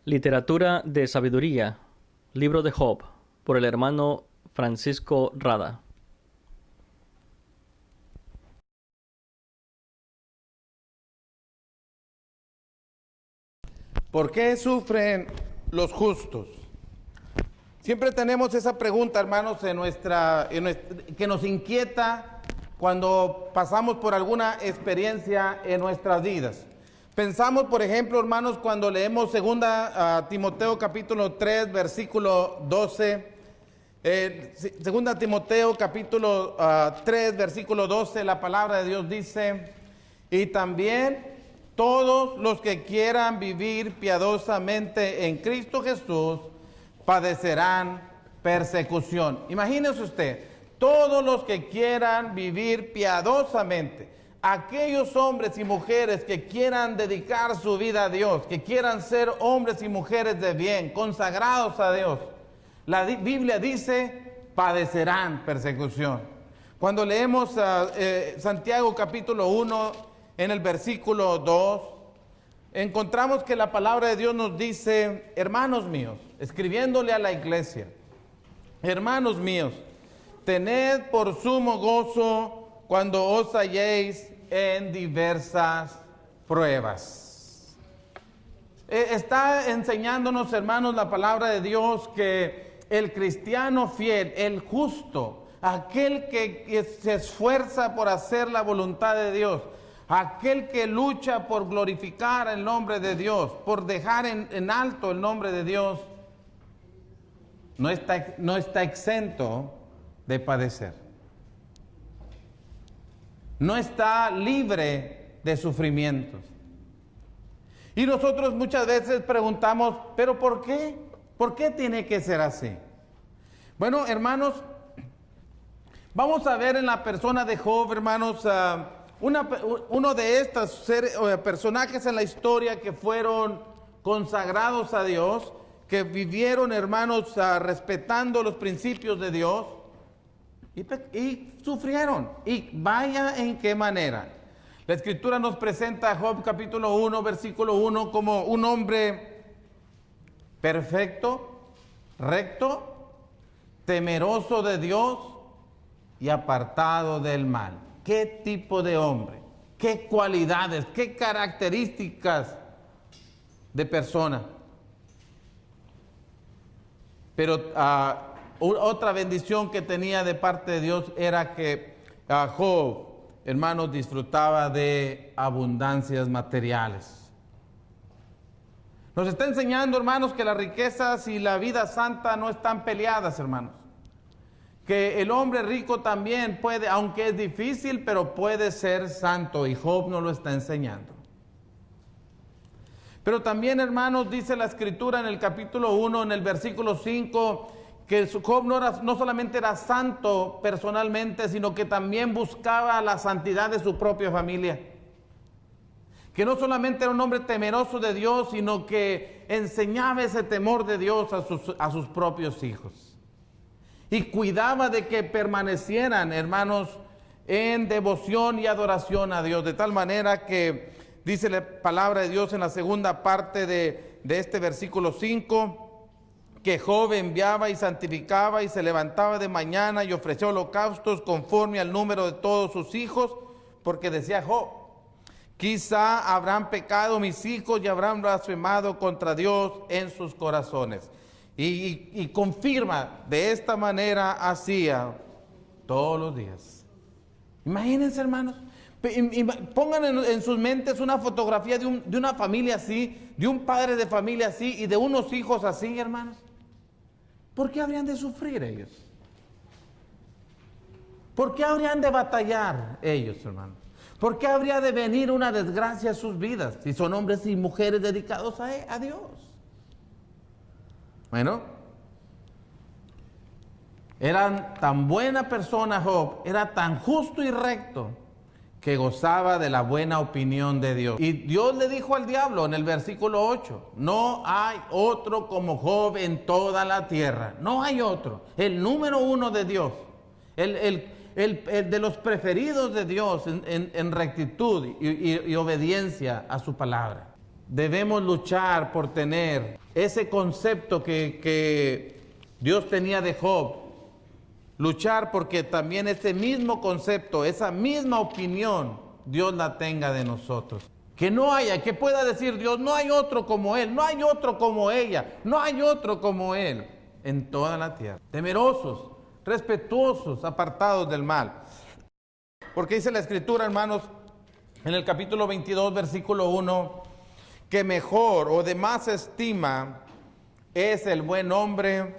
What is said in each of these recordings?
Literatura de Sabiduría, Libro de Job, por el hermano Francisco Rada. ¿Por qué sufren los justos? Siempre tenemos esa pregunta, hermanos, que nos inquieta cuando pasamos por alguna experiencia en nuestras vidas. Pensamos, por ejemplo, hermanos, cuando leemos 2 Timoteo capítulo 3, versículo 12. 2 Timoteo capítulo 3, versículo 12, la palabra de Dios dice: y también todos los que quieran vivir piadosamente en Cristo Jesús padecerán persecución. Imagínese usted, todos los que quieran vivir piadosamente, aquellos hombres y mujeres que quieran dedicar su vida a Dios, que quieran ser hombres y mujeres de bien, consagrados a Dios, la Biblia dice, padecerán persecución. Cuando leemos Santiago capítulo 1, en el versículo 2, encontramos que la palabra de Dios nos dice: hermanos míos, escribiéndole a la iglesia, hermanos míos, tened por sumo gozo cuando os halléis en diversas pruebas. Está enseñándonos, hermanos, la palabra de Dios que el cristiano fiel, el justo, aquel que se esfuerza por hacer la voluntad de Dios, aquel que lucha por glorificar el nombre de Dios, por dejar en alto el nombre de Dios, no está exento de padecer. No está libre de sufrimientos. Y nosotros muchas veces preguntamos, ¿pero por qué? ¿Por qué tiene que ser así? Bueno, hermanos, vamos a ver en la persona de Job, hermanos, uno de estos personajes en la historia que fueron consagrados a Dios, que vivieron, hermanos, respetando los principios de Dios y sufrieron. Y vaya en qué manera. La Escritura nos presenta a Job capítulo 1, versículo 1 como un hombre perfecto, recto, temeroso de Dios y apartado del mal. ¿Qué tipo de hombre? ¿Qué cualidades? ¿Qué características de persona? Pero otra bendición que tenía de parte de Dios era que Job, hermanos, disfrutaba de abundancias materiales. Nos está enseñando, hermanos, que las riquezas y la vida santa no están peleadas, hermanos. Que el hombre rico también puede, aunque es difícil, pero puede ser santo, y Job nos lo está enseñando. Pero también, hermanos, dice la Escritura en el capítulo 1, en el versículo 5, que Job no solamente era santo personalmente, sino que también buscaba la santidad de su propia familia. Que no solamente era un hombre temeroso de Dios, sino que enseñaba ese temor de Dios a sus propios hijos. Y cuidaba de que permanecieran, hermanos, en devoción y adoración a Dios. De tal manera que dice la palabra de Dios en la segunda parte de este versículo 5, que Job enviaba y santificaba y se levantaba de mañana y ofreció holocaustos conforme al número de todos sus hijos, porque decía Job: quizá habrán pecado mis hijos y habrán blasfemado contra Dios en sus corazones. Y confirma, de esta manera hacía todos los días. Imagínense, hermanos, pongan en sus mentes una fotografía de una familia así, de un padre de familia así y de unos hijos así, hermanos. ¿Por qué habrían de sufrir ellos? ¿Por qué habrían de batallar ellos, hermanos? ¿Por qué habría de venir una desgracia a sus vidas si son hombres y mujeres dedicados a Dios? Bueno, era tan buena persona Job, era tan justo y recto, que gozaba de la buena opinión de Dios. Y Dios le dijo al diablo en el versículo 8, no hay otro como Job en toda la tierra. No hay otro. El número uno de Dios, el de los preferidos de Dios en rectitud y obediencia a su palabra. debemos luchar por tener ese concepto que Dios tenía de Job. Luchar porque también ese mismo concepto, esa misma opinión, Dios la tenga de nosotros. Que no haya, que pueda decir Dios, no hay otro como Él, no hay otro como ella, no hay otro como Él en toda la tierra. Temerosos, respetuosos, apartados del mal. Porque dice la Escritura, hermanos, en el capítulo 22, versículo 1, que mejor o de más estima es el buen hombre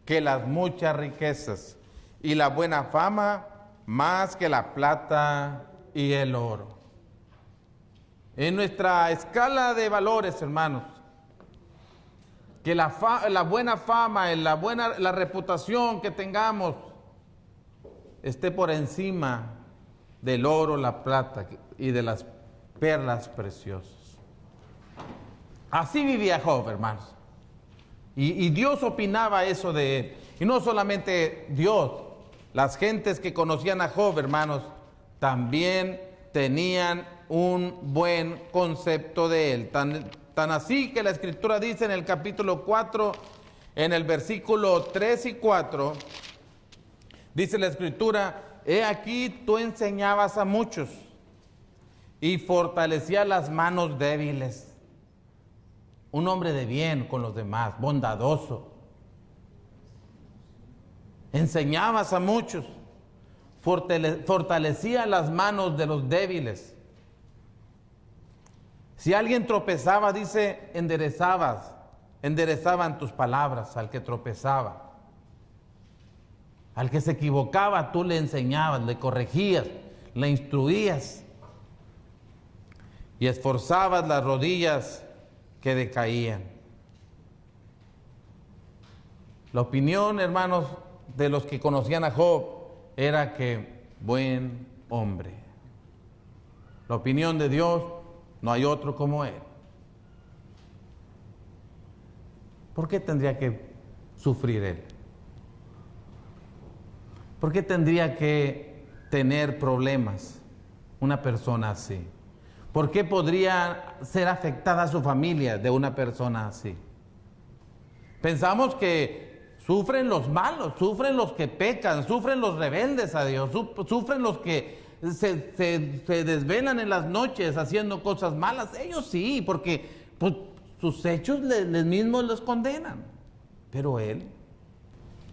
que las muchas riquezas, y la buena fama más que la plata y el oro. En nuestra escala de valores, hermanos, que la buena fama, la reputación que tengamos esté por encima del oro, la plata y de las perlas preciosas. Así vivía Job, hermanos. Y Dios opinaba eso de él. Y no solamente Dios, las gentes que conocían a Job, hermanos, también tenían un buen concepto de él. Tan así que la Escritura dice en el capítulo 4, en el versículo 3 y 4, dice la Escritura: he aquí tú enseñabas a muchos y fortalecías las manos débiles. Un hombre de bien con los demás, bondadoso. Enseñabas a muchos, fortalecía las manos de los débiles. Si alguien tropezaba, dice, enderezaban tus palabras al que tropezaba. Al que se equivocaba, tú le enseñabas, le corregías, le instruías. Y esforzabas las rodillas que decaían. La opinión, hermanos, de los que conocían a Job era que buen hombre. La opinión de Dios: no hay otro como él. ¿Por qué tendría que sufrir él? ¿Por qué tendría que tener problemas una persona así? ¿Por qué podría ser afectada su familia de una persona así? Pensamos que sufren los malos, sufren los que pecan, sufren los rebeldes a Dios, sufren los que se desvelan en las noches haciendo cosas malas. Ellos sí, porque pues, sus hechos les mismos los condenan. Pero él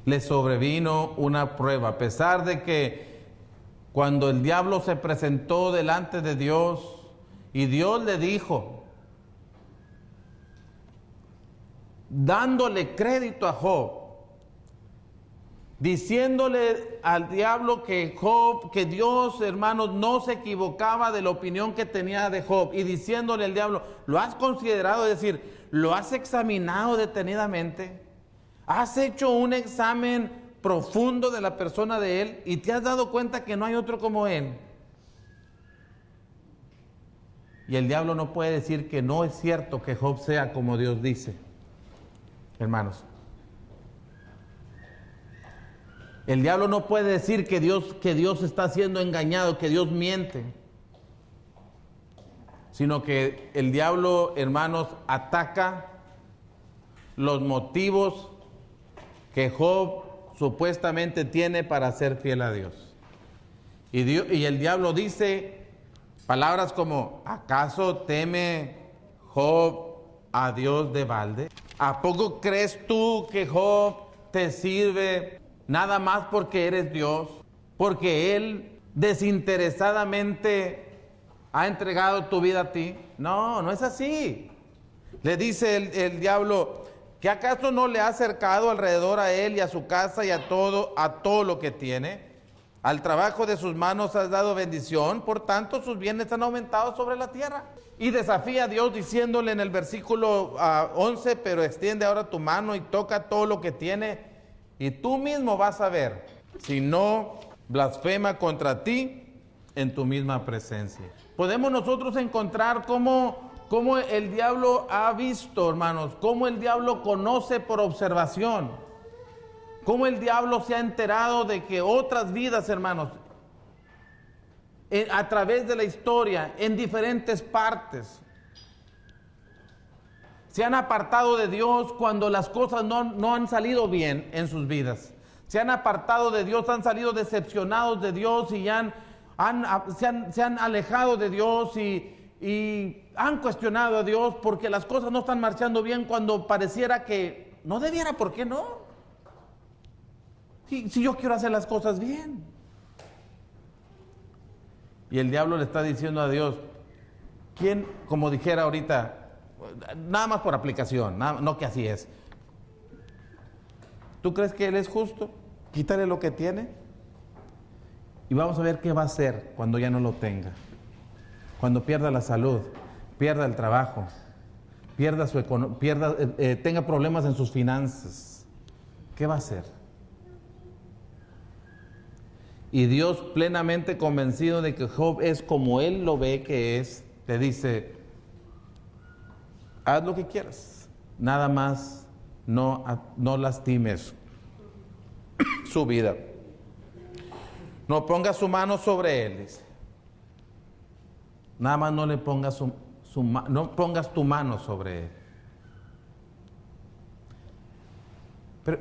le sobrevino una prueba, a pesar de que cuando el diablo se presentó delante de Dios y Dios le dijo, dándole crédito a Job, diciéndole al diablo que Dios, hermanos, no se equivocaba de la opinión que tenía de Job, y diciéndole al diablo: ¿lo has considerado? Es decir, ¿lo has examinado detenidamente? ¿Has hecho un examen profundo de la persona de él y te has dado cuenta que no hay otro como él? Y el diablo no puede decir que no es cierto que Job sea como Dios dice, hermanos. El diablo no puede decir que Dios está siendo engañado, que Dios miente, sino que el diablo, hermanos, ataca los motivos que Job supuestamente tiene para ser fiel a Dios. Y el diablo dice palabras como: ¿acaso teme Job a Dios de balde? ¿A poco crees tú que Job te sirve nada más porque eres Dios? Porque Él desinteresadamente ha entregado tu vida a ti. No, no es así. Le dice el diablo: ¿que acaso no le ha acercado alrededor a él y a su casa y a todo lo que tiene? Al trabajo de sus manos has dado bendición, por tanto sus bienes han aumentado sobre la tierra. Y desafía a Dios diciéndole en el versículo 11: pero extiende ahora tu mano y toca todo lo que tiene, y tú mismo vas a ver si no blasfema contra ti en tu misma presencia. Podemos nosotros encontrar cómo el diablo ha visto, hermanos, cómo el diablo conoce por observación, cómo el diablo se ha enterado de que otras vidas, hermanos, a través de la historia, en diferentes partes, Se han apartado de Dios cuando las cosas no han salido bien en sus vidas. Se han apartado de Dios, han salido decepcionados de Dios y se han alejado de Dios y han cuestionado a Dios porque las cosas no están marchando bien cuando pareciera que no debiera. ¿Por qué no? Si yo quiero hacer las cosas bien. Y el diablo le está diciendo a Dios, ¿quién, como dijera ahorita, nada más por aplicación, no que así es? ¿Tú crees que Él es justo? Quítale lo que tiene y vamos a ver qué va a hacer cuando ya no lo tenga. Cuando pierda la salud, pierda el trabajo, tenga problemas en sus finanzas. ¿Qué va a hacer? Y Dios, plenamente convencido de que Job es como Él lo ve que es, le dice, haz lo que quieras, nada más no lastimes su vida. No pongas su mano sobre él, dice. Nada más no le pongas no pongas tu mano sobre él. Pero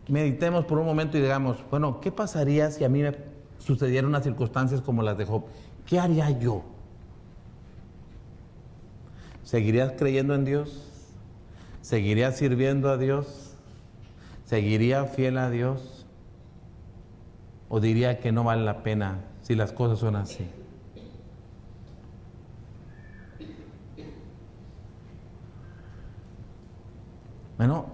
meditemos por un momento y digamos, bueno, ¿qué pasaría si a mí me sucedieran unas circunstancias como las de Job? ¿Qué haría yo? ¿Seguirías creyendo en Dios? ¿Seguirías sirviendo a Dios? ¿Seguiría fiel a Dios? ¿O diría que no vale la pena si las cosas son así? Bueno,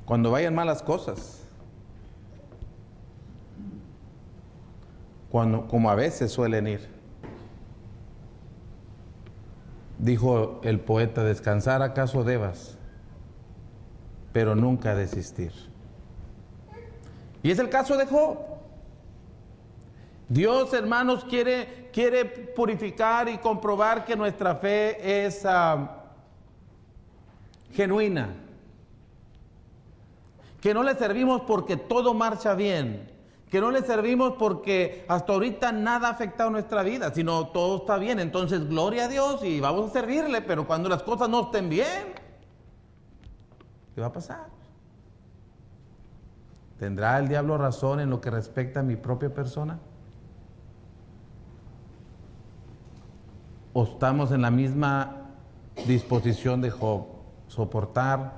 cuando vayan malas cosas, como a veces suelen ir, dijo el poeta, descansar acaso debas, pero nunca desistir. Y es el caso de Job. Dios, hermanos, quiere purificar y comprobar que nuestra fe es genuina. Que no le servimos porque todo marcha bien. Que no le servimos porque hasta ahorita nada ha afectado nuestra vida, sino todo está bien. Entonces, gloria a Dios y vamos a servirle, pero cuando las cosas no estén bien, ¿qué va a pasar? ¿Tendrá el diablo razón en lo que respecta a mi propia persona? ¿O estamos en la misma disposición de Job? Soportar,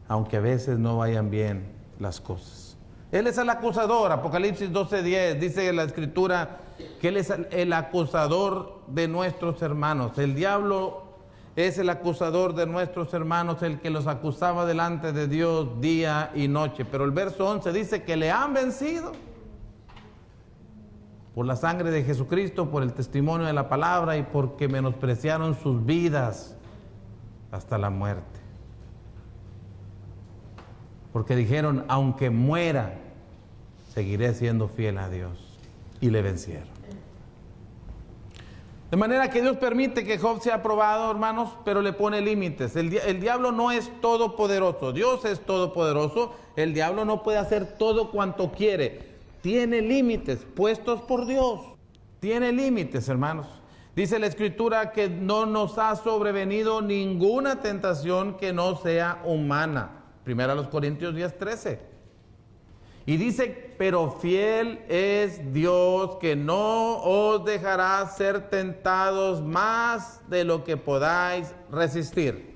aunque a veces no vayan bien las cosas. Él es el acusador. Apocalipsis 12:10 dice la Escritura que Él es el acusador de nuestros hermanos. El diablo es el acusador de nuestros hermanos, el que los acusaba delante de Dios día y noche. Pero el verso 11 dice que le han vencido por la sangre de Jesucristo, por el testimonio de la palabra y porque menospreciaron sus vidas hasta la muerte. Porque dijeron, aunque muera, seguiré siendo fiel a Dios. Y le vencieron. De manera que Dios permite que Job sea probado, hermanos, pero le pone límites. El diablo no es todopoderoso. Dios es todopoderoso. El diablo no puede hacer todo cuanto quiere. Tiene límites puestos por Dios. Tiene límites, hermanos. Dice la Escritura que no nos ha sobrevenido ninguna tentación que no sea humana. 1 Corintios 10:13. Y dice, pero fiel es Dios que no os dejará ser tentados más de lo que podáis resistir,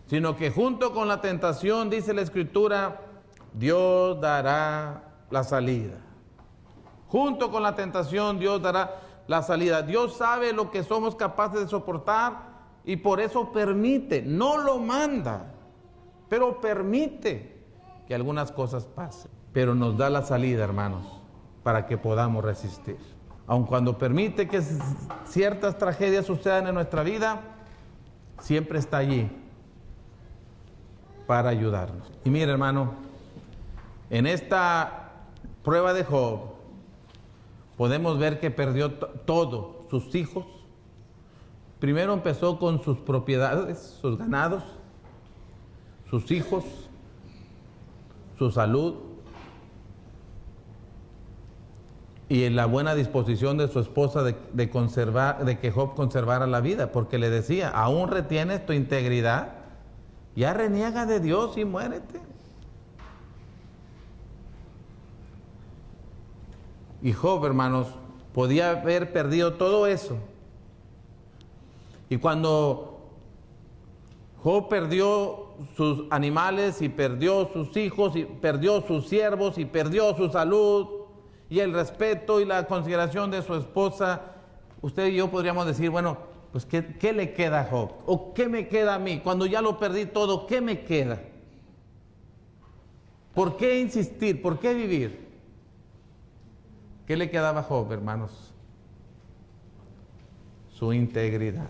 sino que junto con la tentación, dice la Escritura, Dios dará la salida. Junto con la tentación, Dios dará la salida. Dios sabe lo que somos capaces de soportar y por eso permite, no lo manda, pero permite que algunas cosas pasen. Pero nos da la salida, hermanos, para que podamos resistir. Aun cuando permite que ciertas tragedias sucedan en nuestra vida, siempre está allí para ayudarnos. Y mire, hermano, en esta prueba de Job, podemos ver que perdió todo, sus hijos. Primero empezó con sus propiedades, sus ganados, sus hijos, su salud. y en la buena disposición de su esposa de que Job conservara la vida, porque le decía, aún retienes tu integridad, ya reniega de Dios y muérete. Y Job, hermanos, podía haber perdido todo eso. Y cuando Job perdió sus animales y perdió sus hijos y perdió sus siervos y perdió su salud y el respeto y la consideración de su esposa, usted y yo podríamos decir, bueno, pues ¿qué le queda a Job? ¿O qué me queda a mí? Cuando ya lo perdí todo, ¿qué me queda? ¿Por qué insistir? ¿Por qué vivir? ¿Qué le quedaba a Job, hermanos? Su integridad.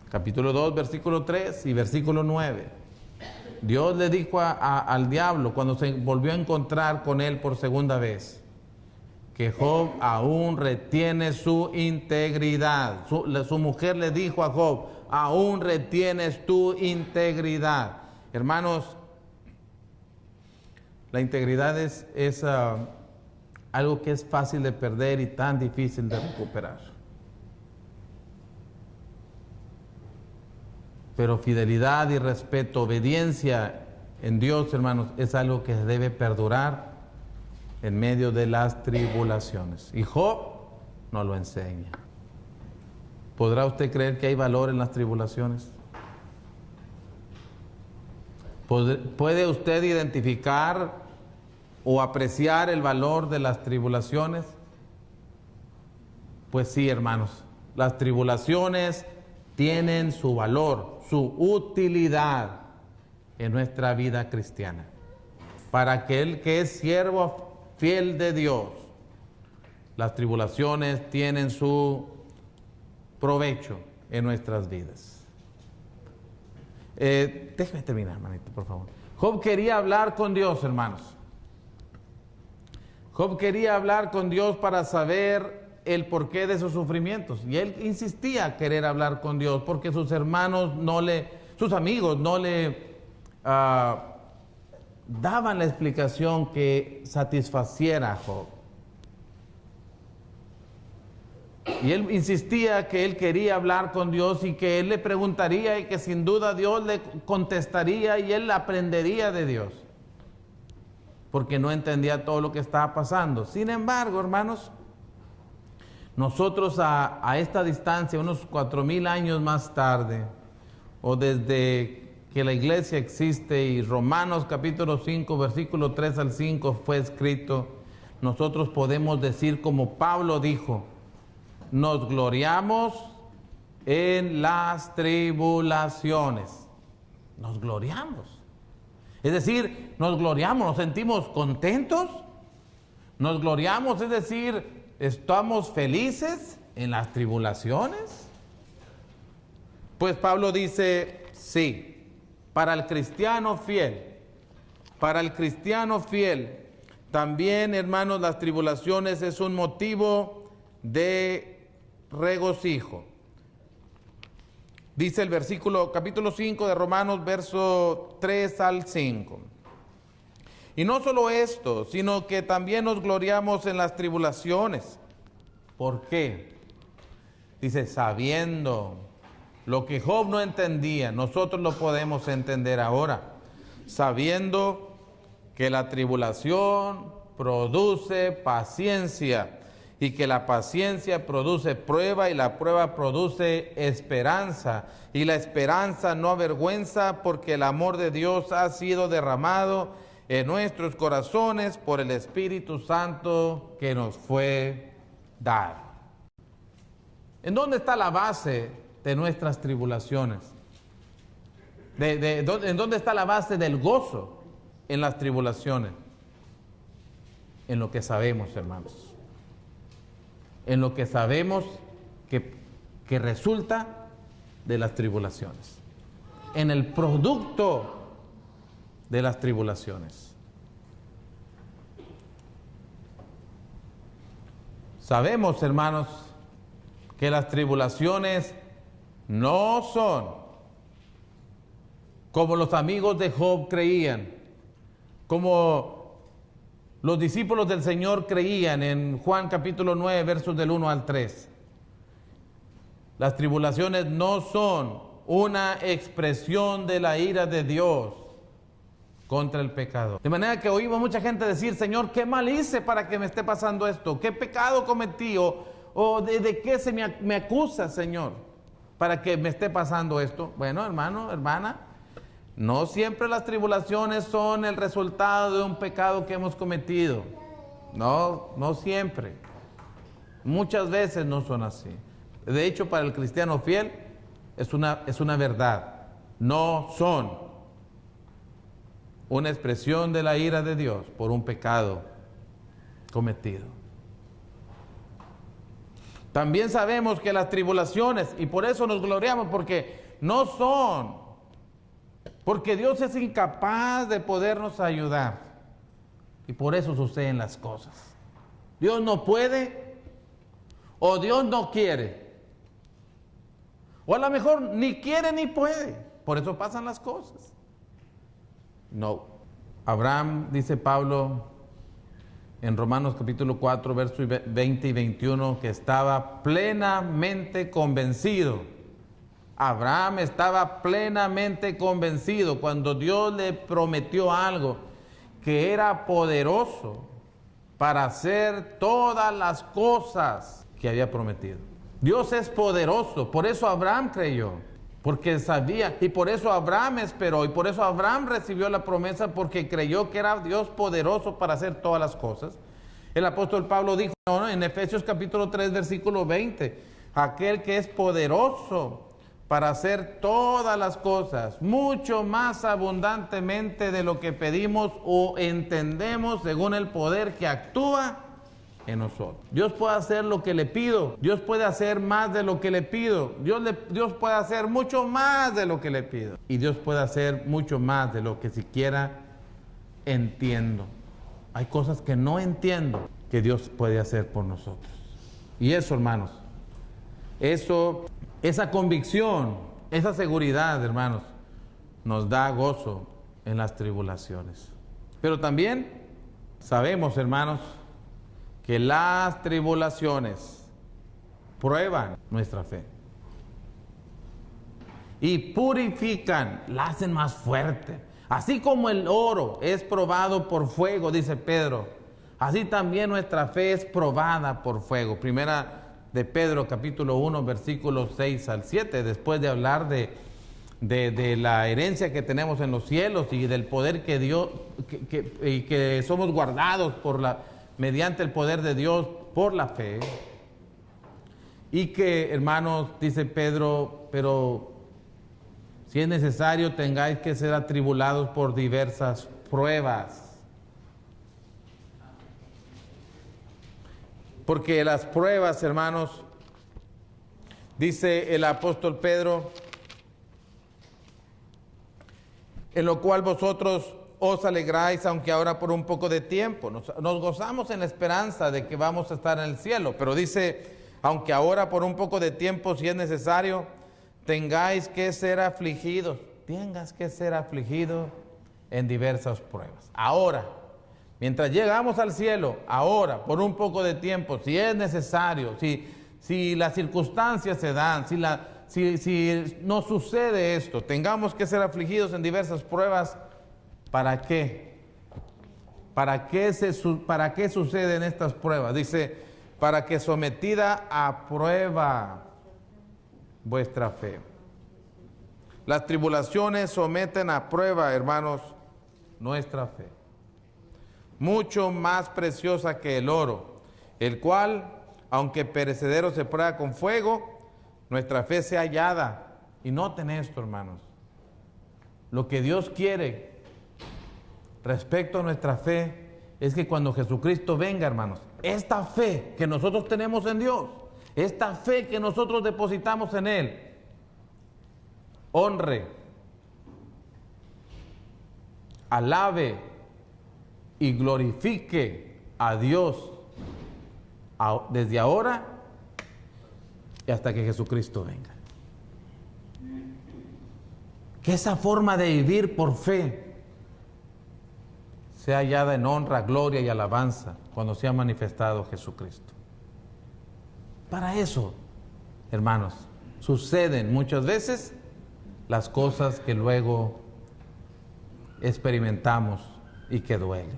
Capítulo 2, versículo 3 y versículo 9. Dios le dijo al diablo cuando se volvió a encontrar con él por segunda vez, que Job aún retiene su integridad. Su mujer le dijo a Job, aún retienes tu integridad. Hermanos, la integridad es algo que es fácil de perder y tan difícil de recuperar. Pero fidelidad y respeto, obediencia en Dios, hermanos, es algo que debe perdurar en medio de las tribulaciones. Y Job nos lo enseña. ¿Podrá usted creer que hay valor en las tribulaciones? ¿Puede usted identificar o apreciar el valor de las tribulaciones? Pues sí, hermanos, las tribulaciones tienen su valor, su utilidad en nuestra vida cristiana. Para aquel que es siervo fiel de Dios, las tribulaciones tienen su provecho en nuestras vidas. Déjeme terminar, hermanito, por favor. Job quería hablar con Dios, hermanos. Job quería hablar con Dios para saber el porqué de sus sufrimientos. Y él insistía a querer hablar con Dios porque sus hermanos sus amigos no le daban la explicación que satisfaciera a Job. Y él insistía que él quería hablar con Dios y que él le preguntaría y que sin duda Dios le contestaría y él aprendería de Dios, porque no entendía todo lo que estaba pasando. Sin embargo, hermanos, nosotros a esta distancia, unos 4000 años más tarde, o desde que la iglesia existe y Romanos capítulo 5, versículo 3 al 5 fue escrito, nosotros podemos decir como Pablo dijo, nos gloriamos en las tribulaciones. Nos gloriamos. Es decir, nos gloriamos, nos sentimos contentos, nos gloriamos, es decir, ¿estamos felices en las tribulaciones? Pues Pablo dice, sí, para el cristiano fiel, también, hermanos, las tribulaciones es un motivo de regocijo. Dice el capítulo 5 de Romanos, verso 3 al 5. Y no solo esto, sino que también nos gloriamos en las tribulaciones. ¿Por qué? Dice, sabiendo lo que Job no entendía, nosotros lo podemos entender ahora. Sabiendo que la tribulación produce paciencia, y que la paciencia produce prueba, y la prueba produce esperanza, y la esperanza no avergüenza, porque el amor de Dios ha sido derramado en nuestros corazones por el Espíritu Santo que nos fue dado. ¿En dónde está la base de nuestras tribulaciones? ¿En dónde está la base del gozo en las tribulaciones? En lo que sabemos, hermanos. En lo que sabemos que resulta de las tribulaciones. En el producto de las tribulaciones. Sabemos, hermanos, que las tribulaciones no son como los amigos de Job creían, como los discípulos del Señor creían en Juan capítulo 9, versos del 1 al 3. Las tribulaciones no son una expresión de la ira de Dios contra el pecador. De manera que oímos mucha gente decir, Señor, ¿qué mal hice para que me esté pasando esto? ¿Qué pecado cometí? ¿O de qué me acusa, Señor, para que me esté pasando esto? Bueno, hermano, hermana, no siempre las tribulaciones son el resultado de un pecado que hemos cometido. No, no siempre. Muchas veces no son así. De hecho, para el cristiano fiel es una verdad. No son una expresión de la ira de Dios por un pecado cometido. También sabemos que las tribulaciones, y por eso nos gloriamos, porque no son, porque Dios es incapaz de podernos ayudar, y por eso suceden las cosas. Dios no puede, o Dios no quiere, o a lo mejor ni quiere ni puede, por eso pasan las cosas. No. Abraham, dice Pablo en Romanos capítulo 4, versos 20 y 21, que estaba plenamente convencido. Abraham estaba plenamente convencido cuando Dios le prometió algo, que era poderoso para hacer todas las cosas que había prometido. Dios es poderoso, por eso Abraham creyó. Porque sabía, y por eso Abraham esperó, y por eso Abraham recibió la promesa, porque creyó que era Dios poderoso para hacer todas las cosas. El apóstol Pablo dijo, ¿no?, en Efesios capítulo 3, versículo 20, aquel que es poderoso para hacer todas las cosas, mucho más abundantemente de lo que pedimos o entendemos, según el poder que actúa en nosotros. Dios puede hacer lo que le pido. Dios puede hacer más de lo que le pido. Dios puede hacer mucho más de lo que le pido. Y Dios puede hacer mucho más de lo que siquiera entiendo. Hay cosas que no entiendo que Dios puede hacer por nosotros. Y eso, hermanos, esa convicción, esa seguridad, hermanos, nos da gozo en las tribulaciones. Pero también sabemos, hermanos, que las tribulaciones prueban nuestra fe y purifican, la hacen más fuerte. Así como el oro es probado por fuego, dice Pedro, así también nuestra fe es probada por fuego. Primera de Pedro, capítulo 1, versículos 6 al 7, después de hablar de la herencia que tenemos en los cielos y del poder que Dios, y que somos guardados mediante el poder de Dios por la fe. Y que, hermanos, dice Pedro, pero si es necesario tengáis que ser atribulados por diversas pruebas. Porque las pruebas, hermanos, dice el apóstol Pedro, en lo cual vosotros os alegráis, aunque ahora por un poco de tiempo. Nos gozamos en la esperanza de que vamos a estar en el cielo, pero dice, aunque ahora por un poco de tiempo, si es necesario, tengáis que ser afligidos. Tengas que ser afligido en diversas pruebas. Ahora, mientras llegamos al cielo, ahora, por un poco de tiempo, si es necesario, si las circunstancias se dan, si no sucede esto, tengamos que ser afligidos en diversas pruebas. ¿Para qué? ¿Para qué suceden estas pruebas? Dice, para que sometida a prueba vuestra fe. Las tribulaciones someten a prueba, hermanos, nuestra fe. Mucho más preciosa que el oro, el cual, aunque perecedero se prueba con fuego, nuestra fe sea hallada. Y noten esto, hermanos. Lo que Dios quiere respecto a nuestra fe es que cuando Jesucristo venga, hermanos, esta fe que nosotros tenemos en Dios, esta fe que nosotros depositamos en Él, honre, alabe y glorifique a Dios desde ahora y hasta que Jesucristo venga. Que esa forma de vivir por fe sea hallada en honra, gloria y alabanza cuando sea manifestado Jesucristo. Para eso, hermanos, suceden muchas veces las cosas que luego experimentamos y que duelen.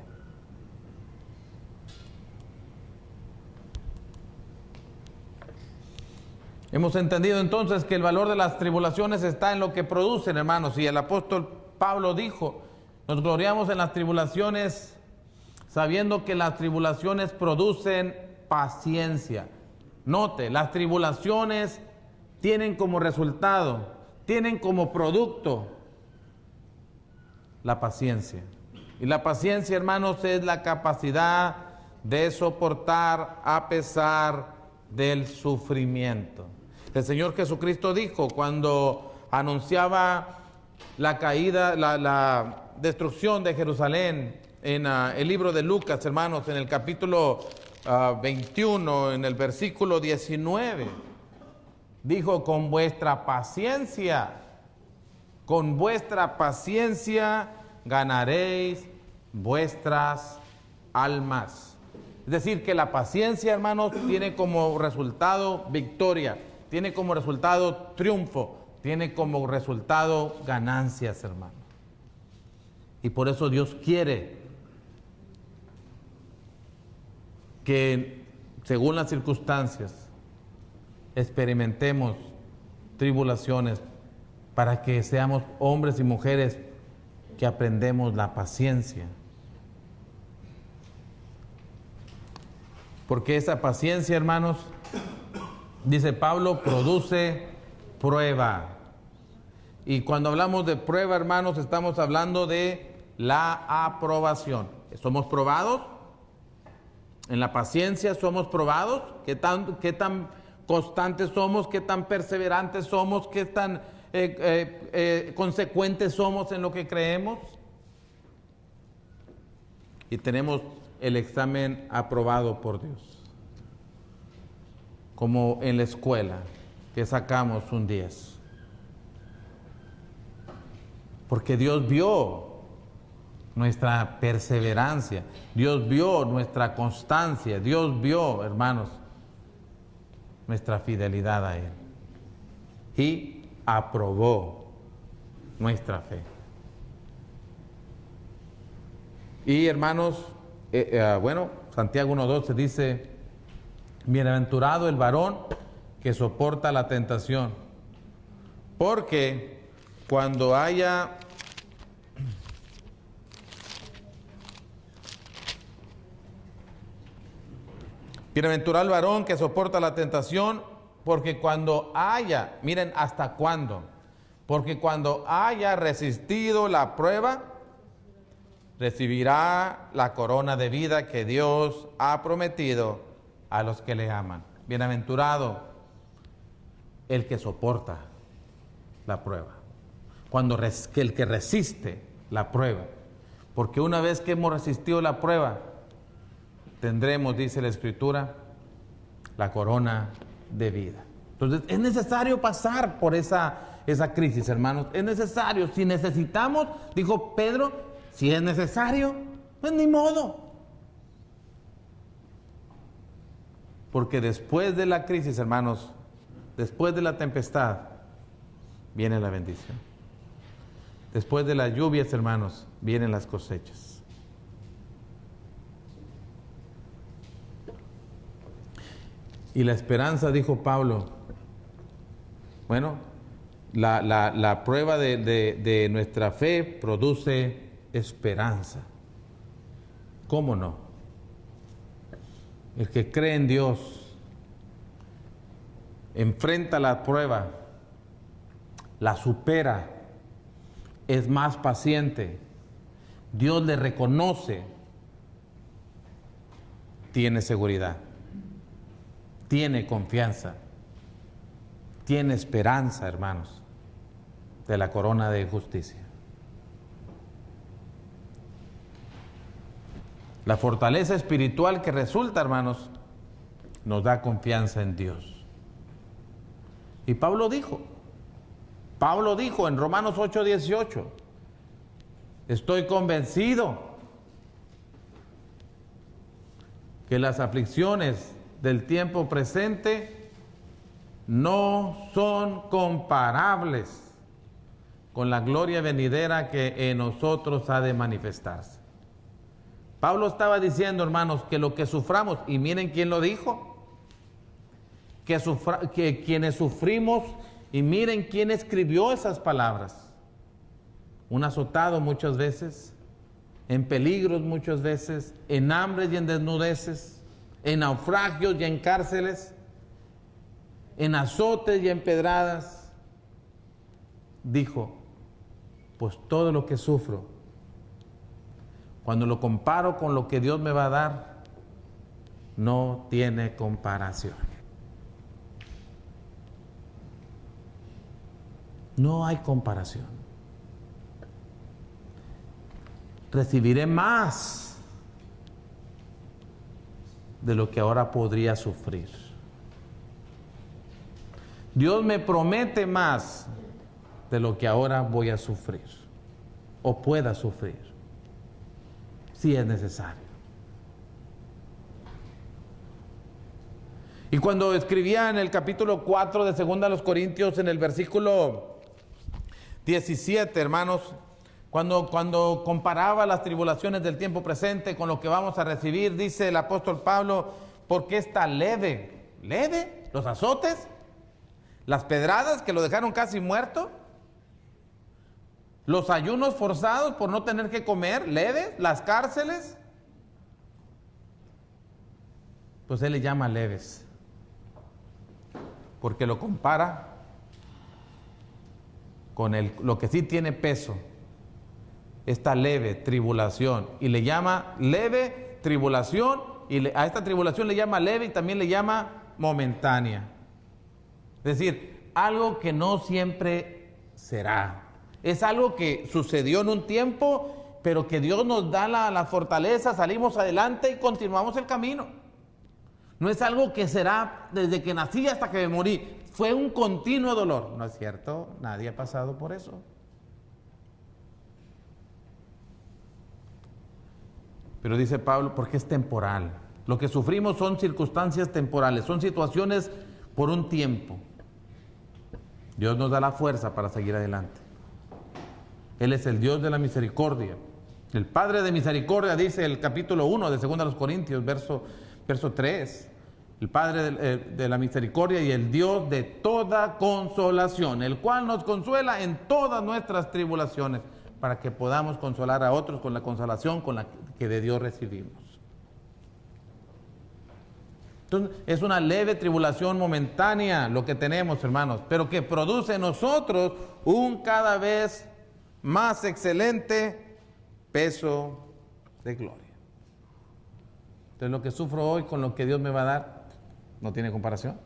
Hemos entendido entonces que el valor de las tribulaciones está en lo que producen, hermanos, y el apóstol Pablo dijo: nos gloriamos en las tribulaciones, sabiendo que las tribulaciones producen paciencia. Note, las tribulaciones tienen como resultado, tienen como producto la paciencia. Y la paciencia, hermanos, es la capacidad de soportar a pesar del sufrimiento. El Señor Jesucristo dijo cuando anunciaba la caída, la destrucción de Jerusalén en el libro de Lucas, hermanos, en el capítulo 21, en el versículo 19, dijo: con vuestra paciencia ganaréis vuestras almas. Es decir, que la paciencia, hermanos, tiene como resultado victoria, tiene como resultado triunfo, tiene como resultado ganancias, hermanos. Y por eso Dios quiere que, según las circunstancias, experimentemos tribulaciones para que seamos hombres y mujeres que aprendemos la paciencia. Porque esa paciencia, hermanos, dice Pablo, produce prueba. Y cuando hablamos de prueba, hermanos, estamos hablando de la aprobación. ¿Somos probados? En la paciencia somos probados. ¿Qué tan constantes somos? ¿Qué tan perseverantes somos? ¿Qué tan consecuentes somos en lo que creemos? Y tenemos el examen aprobado por Dios. Como en la escuela, que sacamos un 10. Porque Dios vio nuestra perseverancia, Dios vio nuestra constancia, Dios vio, hermanos, nuestra fidelidad a Él. Y aprobó nuestra fe. Y hermanos, Santiago 1:12 dice: bienaventurado el varón que soporta la tentación, porque cuando haya bienaventurado el varón que soporta la tentación, porque cuando haya, miren hasta cuándo, porque cuando haya resistido la prueba, recibirá la corona de vida que Dios ha prometido a los que le aman. Bienaventurado el que soporta la prueba. El que resiste la prueba. Porque una vez que hemos resistido la prueba, tendremos, dice la Escritura, la corona de vida. Entonces es necesario pasar por esa crisis, hermanos. Es necesario. Si necesitamos, dijo Pedro, si es necesario, pues ni modo. Porque después de la crisis, hermanos, después de la tempestad, viene la bendición. Después de las lluvias, hermanos, vienen las cosechas. Y la esperanza, dijo Pablo, la prueba de nuestra fe produce esperanza. ¿Cómo no? El que cree en Dios enfrenta la prueba, la supera, es más paciente, Dios le reconoce, tiene seguridad, tiene confianza, tiene esperanza, hermanos, de la corona de justicia. La fortaleza espiritual que resulta, hermanos, nos da confianza en Dios. Y Pablo dijo en Romanos 8:18, estoy convencido que las aflicciones del tiempo presente no son comparables con la gloria venidera que en nosotros ha de manifestarse. Pablo estaba diciendo, hermanos, que lo que suframos, y miren quién lo dijo, que quienes sufrimos, y miren quién escribió esas palabras, un azotado muchas veces, en peligros muchas veces, en hambres y en desnudeces, en naufragios y en cárceles, en azotes y en pedradas, dijo, pues todo lo que sufro, cuando lo comparo con lo que Dios me va a dar, no tiene comparación. No hay comparación. Recibiré más de lo que ahora podría sufrir. Dios me promete más de lo que ahora voy a sufrir o pueda sufrir, si es necesario. Y cuando escribía en el capítulo 4 de 2 Corintios, en el versículo 17, hermanos, cuando comparaba las tribulaciones del tiempo presente con lo que vamos a recibir, dice el apóstol Pablo, porque está leve, los azotes, las pedradas que lo dejaron casi muerto, los ayunos forzados por no tener que comer, leves, las cárceles, pues él le llama leves, porque lo compara con lo que sí tiene peso, esta leve tribulación, y le llama leve tribulación, y a esta tribulación le llama leve y también le llama momentánea. Es decir, algo que no siempre será. Es algo que sucedió en un tiempo, pero que Dios nos da la fortaleza, salimos adelante y continuamos el camino. No es algo que será desde que nací hasta que me morí. Fue un continuo dolor. ¿No es cierto? Nadie ha pasado por eso. Pero dice Pablo, porque es temporal. Lo que sufrimos son circunstancias temporales, son situaciones por un tiempo. Dios nos da la fuerza para seguir adelante. Él es el Dios de la misericordia. El Padre de misericordia, dice el capítulo 1 de 2 Corintios, verso 3. El Padre de la misericordia y el Dios de toda consolación, el cual nos consuela en todas nuestras tribulaciones, para que podamos consolar a otros con la consolación con la que de Dios recibimos. Entonces, es una leve tribulación momentánea lo que tenemos, hermanos, pero que produce en nosotros un cada vez más excelente peso de gloria. Entonces, lo que sufro hoy con lo que Dios me va a dar no tiene comparación.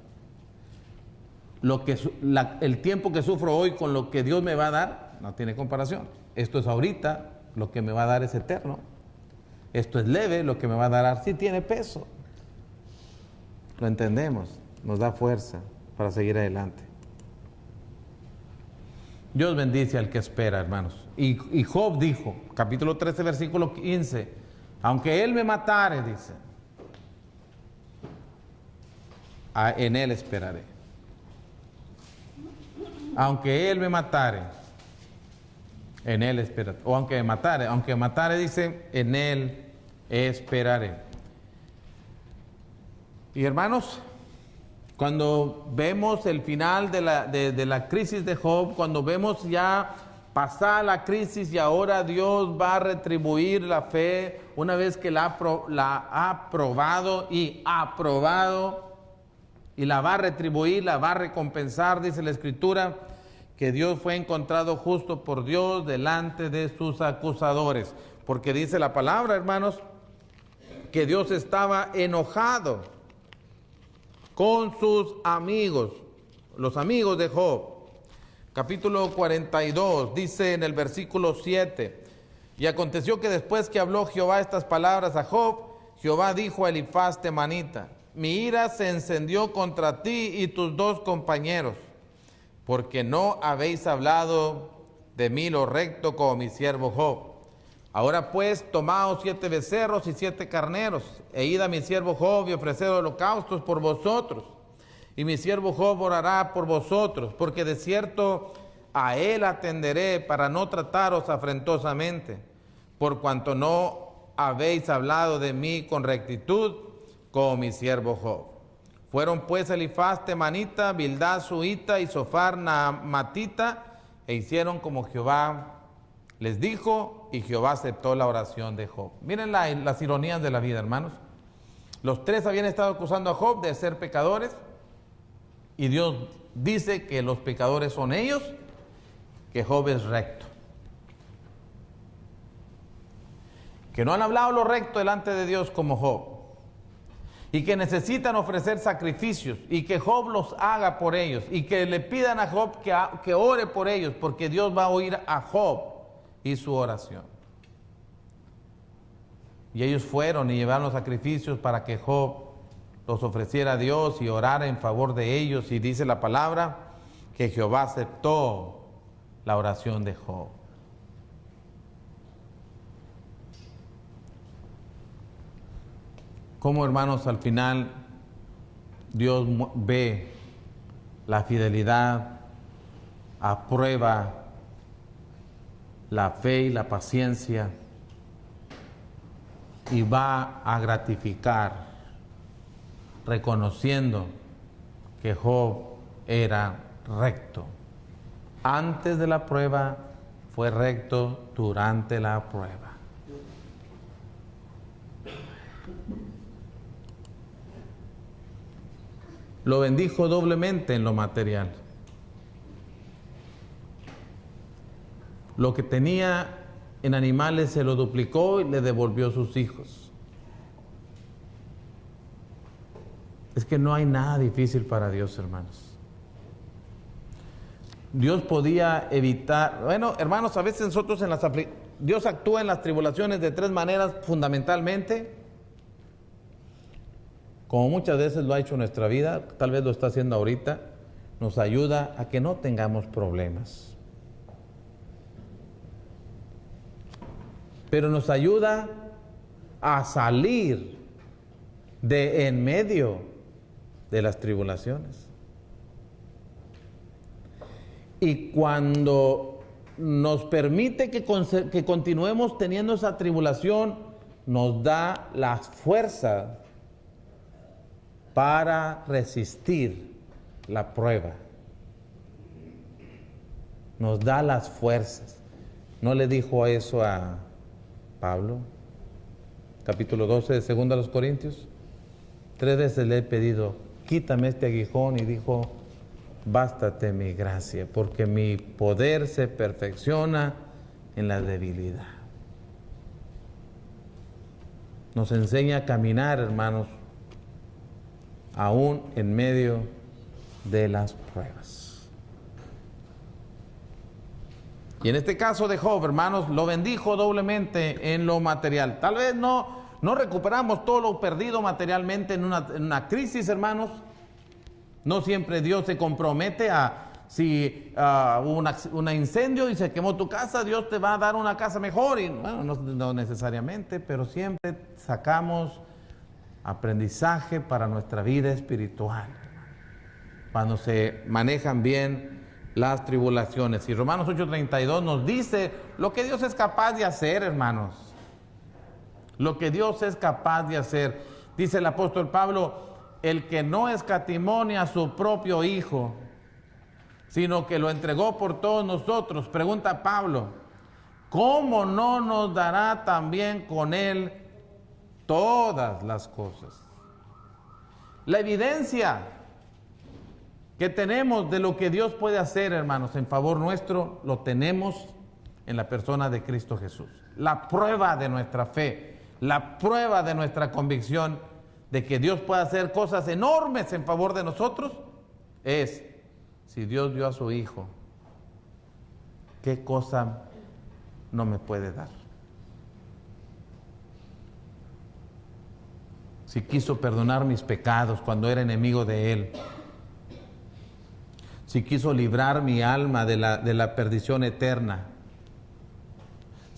El tiempo que sufro hoy con lo que Dios me va a dar no tiene comparación. Esto es ahorita, lo que me va a dar es eterno. Esto es leve, lo que me va a dar sí tiene peso. Lo entendemos, nos da fuerza para seguir adelante. Dios bendice al que espera, hermanos. Y Job dijo, capítulo 13, versículo 15, aunque él me matare, dice, en él esperaré. Aunque él me matare, en él esperaré. O aunque matare, dice, en él esperaré. Y hermanos, cuando vemos el final de la crisis de Job, cuando vemos ya pasar la crisis y ahora Dios va a retribuir la fe una vez que la ha probado y aprobado, y la va a retribuir, la va a recompensar, dice la Escritura, que Dios fue encontrado justo por Dios delante de sus acusadores. Porque dice la palabra, hermanos, que Dios estaba enojado con sus amigos, los amigos de Job. Capítulo 42, dice en el versículo 7, y aconteció que después que habló Jehová estas palabras a Job, Jehová dijo a Elifaz temanita, mi ira se encendió contra ti y tus dos compañeros, porque no habéis hablado de mí lo recto como mi siervo Job, Ahora pues, tomaos 7 becerros y 7 carneros, e id a mi siervo Job y ofreced holocaustos por vosotros. Y mi siervo Job orará por vosotros, porque de cierto a él atenderé para no trataros afrentosamente, por cuanto no habéis hablado de mí con rectitud, como mi siervo Job. Fueron pues Elifaz temanita, Bildad suita y Sofar naamatita, e hicieron como Jehová les dijo, y Jehová aceptó la oración de Job. Miren las ironías de la vida, hermanos. Los 3 habían estado acusando a Job de ser pecadores, y Dios dice que los pecadores son ellos, que Job es recto. Que no han hablado lo recto delante de Dios como Job, y que necesitan ofrecer sacrificios, y que Job los haga por ellos, y que le pidan a Job que ore por ellos, porque Dios va a oír a Job y su oración. Y ellos fueron y llevaron los sacrificios para que Job los ofreciera a Dios y orara en favor de ellos, y dice la palabra que Jehová aceptó la oración de Job. Como, hermanos, al final Dios ve la fidelidad, aprueba la fe y la paciencia, y va a gratificar, reconociendo que Job era recto. Antes de la prueba fue recto, durante la prueba. Lo bendijo doblemente en lo material. Lo que tenía en animales se lo duplicó y le devolvió sus hijos. Es que no hay nada difícil para Dios, hermanos. Dios podía evitar, bueno, hermanos, a veces nosotros Dios actúa en las tribulaciones de 3 maneras fundamentalmente, como muchas veces lo ha hecho en nuestra vida, tal vez lo está haciendo ahorita. Nos ayuda a que no tengamos problemas, pero nos ayuda a salir de en medio de las tribulaciones. Y cuando nos permite que continuemos teniendo esa tribulación, nos da la fuerza para resistir la prueba. Nos da las fuerzas. ¿No le dijo eso a Pablo? Capítulo 12 de 2 a los Corintios. 3 veces le he pedido, quítame este aguijón, y dijo, bástate mi gracia, porque mi poder se perfecciona en la debilidad. Nos enseña a caminar, hermanos, aún en medio de las pruebas. Y en este caso de Job, hermanos, lo bendijo doblemente en lo material. Tal vez no recuperamos todo lo perdido materialmente en una crisis, hermanos. No siempre Dios se compromete si hubo un incendio y se quemó tu casa, Dios te va a dar una casa mejor. Y bueno, no necesariamente, pero siempre sacamos aprendizaje para nuestra vida espiritual cuando se manejan bien las tribulaciones. Y Romanos 8:32 nos dice lo que Dios es capaz de hacer, hermanos. Lo que Dios es capaz de hacer. Dice el apóstol Pablo, el que no escatimó a su propio Hijo, sino que lo entregó por todos nosotros. Pregunta Pablo, ¿cómo no nos dará también con Él todas las cosas? La evidencia que tenemos de lo que Dios puede hacer, hermanos, en favor nuestro, lo tenemos en la persona de Cristo Jesús. La prueba de nuestra fe, la prueba de nuestra convicción de que Dios puede hacer cosas enormes en favor de nosotros es, si Dios dio a su Hijo, ¿qué cosa no me puede dar? Si quiso perdonar mis pecados cuando era enemigo de Él, si quiso librar mi alma de la perdición eterna,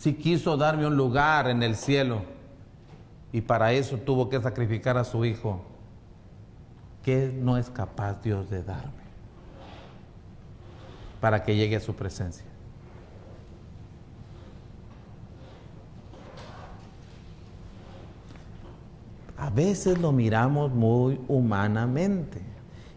sí quiso darme un lugar en el cielo y para eso tuvo que sacrificar a su Hijo. ¿Qué no es capaz Dios de darme para que llegue a su presencia? A veces lo miramos muy humanamente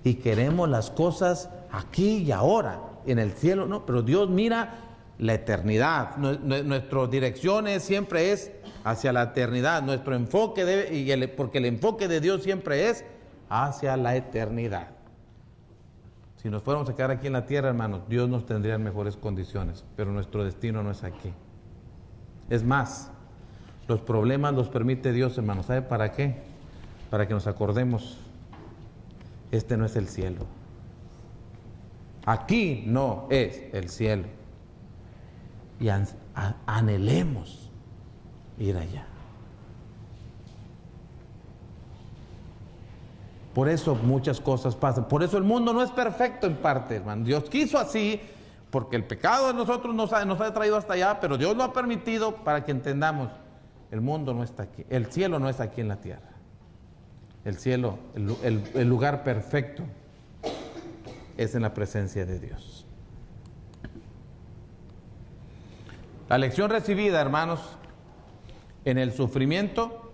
y queremos las cosas aquí y ahora, en el cielo, no, pero Dios mira la eternidad. Nuestra dirección siempre es hacia la eternidad. Nuestro enfoque porque el enfoque de Dios siempre es hacia la eternidad. Si nos fuéramos a quedar aquí en la tierra, hermanos, Dios nos tendría en mejores condiciones, pero nuestro destino no es aquí. Es más, los problemas los permite Dios, hermanos. ¿Sabe para qué? Para que nos acordemos, este no es el cielo. Aquí no es el cielo. Y anhelemos ir allá. Por eso muchas cosas pasan. Por eso el mundo no es perfecto en parte, hermano. Dios quiso así, porque el pecado de nosotros nos ha traído hasta allá, pero Dios lo ha permitido para que entendamos, el mundo no está aquí, el cielo no está aquí en la tierra. El cielo, el lugar perfecto, es en la presencia de Dios. La lección recibida, hermanos, en el sufrimiento,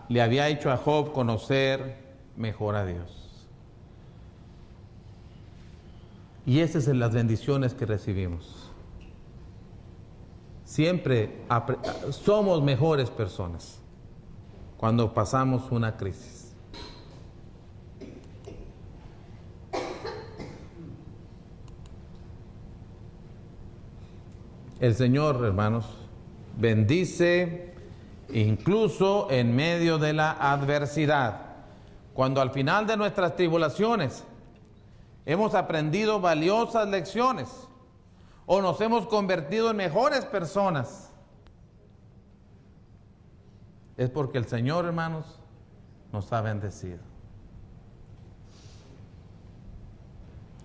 le había hecho a Job conocer mejor a Dios. Y esas son las bendiciones que recibimos. Siempre somos mejores personas cuando pasamos una crisis. El Señor, hermanos, bendice incluso en medio de la adversidad. Cuando al final de nuestras tribulaciones hemos aprendido valiosas lecciones o nos hemos convertido en mejores personas, es porque el Señor, hermanos, nos ha bendecido.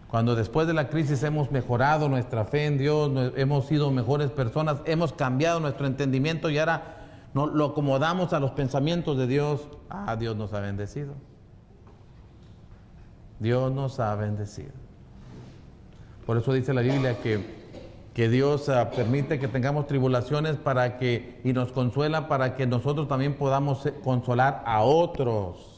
Cuando después de la crisis hemos mejorado nuestra fe en Dios, hemos sido mejores personas, hemos cambiado nuestro entendimiento y ahora lo acomodamos a los pensamientos de Dios, Dios nos ha bendecido. Dios nos ha bendecido. Por eso dice la Biblia que Dios permite que tengamos tribulaciones y nos consuela para que nosotros también podamos consolar a otros.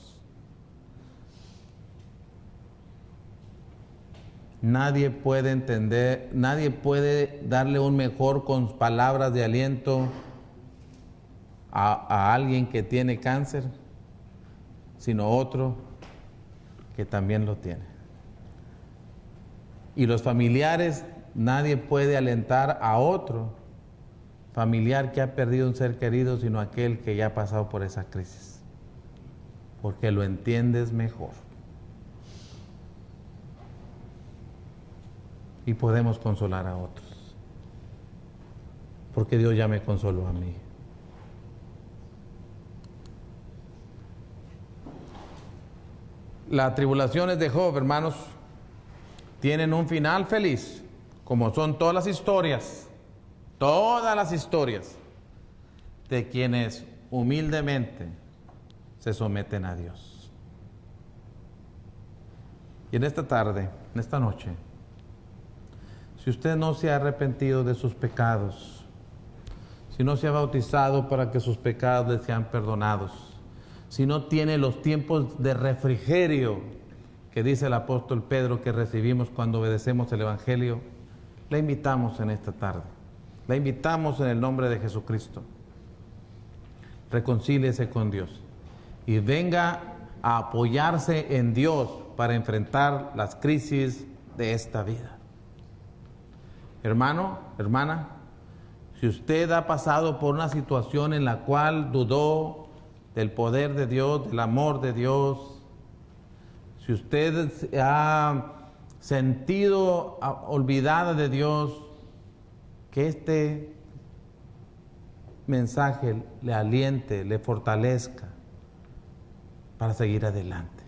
Nadie puede entender, nadie puede darle un mejor con palabras de aliento a alguien que tiene cáncer, sino otro que también lo tiene. Y los familiares, nadie puede alentar a otro familiar que ha perdido un ser querido, sino aquel que ya ha pasado por esa crisis, porque lo entiendes mejor. Y podemos consolar a otros, porque Dios ya me consoló a mí. Las tribulaciones de Job, hermanos, tienen un final feliz, como son todas las historias de quienes humildemente se someten a Dios. Y en esta tarde, en esta noche, si usted no se ha arrepentido de sus pecados, si no se ha bautizado para que sus pecados le sean perdonados, si no tiene los tiempos de refrigerio que dice el apóstol Pedro que recibimos cuando obedecemos el Evangelio, le invitamos en esta tarde, le invitamos en el nombre de Jesucristo. Reconcíliese con Dios y venga a apoyarse en Dios para enfrentar las crisis de esta vida. Hermano, hermana, si usted ha pasado por una situación en la cual dudó del poder de Dios, del amor de Dios, si usted se ha sentido olvidada de Dios, que este mensaje le aliente, le fortalezca para seguir adelante.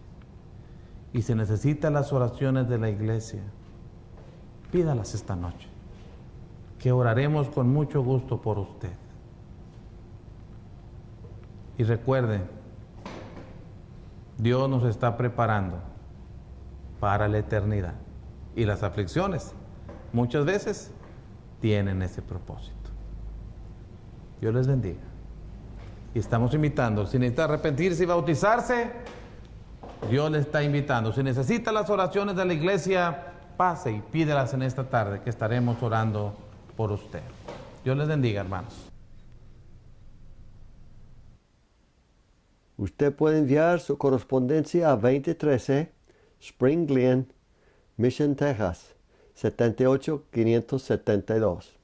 Y si necesita las oraciones de la iglesia, pídalas esta noche. que oraremos con mucho gusto por usted. Y recuerde, Dios nos está preparando para la eternidad. Y las aflicciones muchas veces tienen ese propósito. Dios les bendiga. Y estamos invitando, si necesita arrepentirse y bautizarse, Dios le está invitando. Si necesita las oraciones de la iglesia, pase y pídelas en esta tarde, que estaremos orando por usted. Dios les bendiga, hermanos. Usted puede enviar su correspondencia a 2013 Spring Glen, Mission, Texas, 78572.